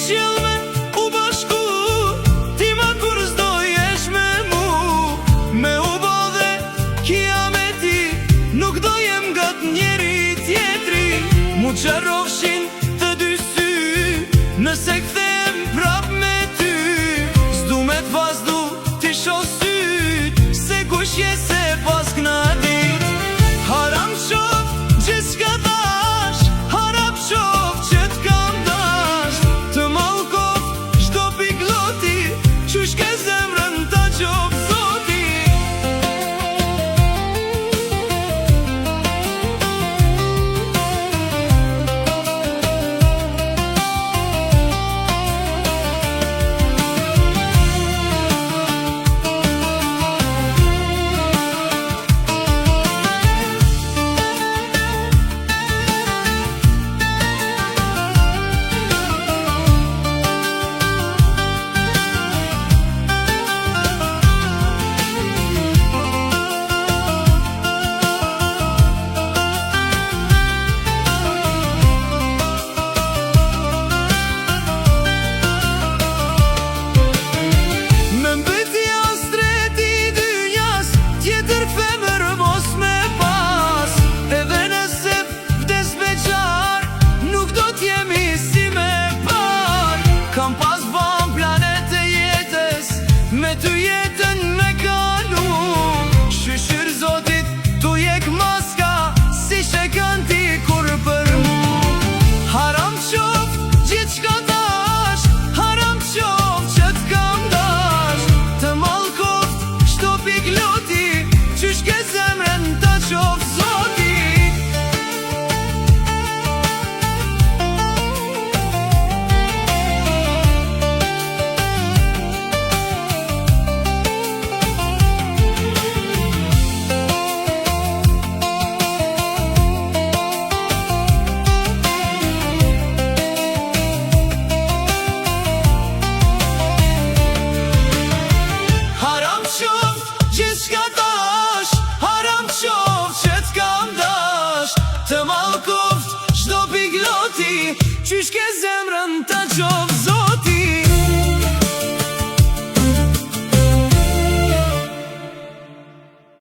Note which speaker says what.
Speaker 1: qjell me u bashku, ti ma kur s'do jesh me mu. Me u bodhe kiameti, nuk do jem gat njeri tjetri. Mu qarofshin të dy sy, nëse kthem prap me ty. S'du me t'vazdu t'i shoh syt, se kush je se pas kna dit. Haram qof gjithçka dash, haram qof që t'kam dash. Të mallkof çdo pikloti, qysh ke zemrën ta qof zoti. Kam pas ban planet e jetës, me ty jetën me kalu. Shyshyr zotit, tu jek maska, si shekan ti kur për mu. Haram qof gjithçka dash, haram qof që t'kam dash. Të mallkoft çdo pikloti, qysh ke zemrën ta qof zoti. Gjithçka dash, haram qof që t'kam dash. Të mallkoft çdo pikloti, qysh ke zemrën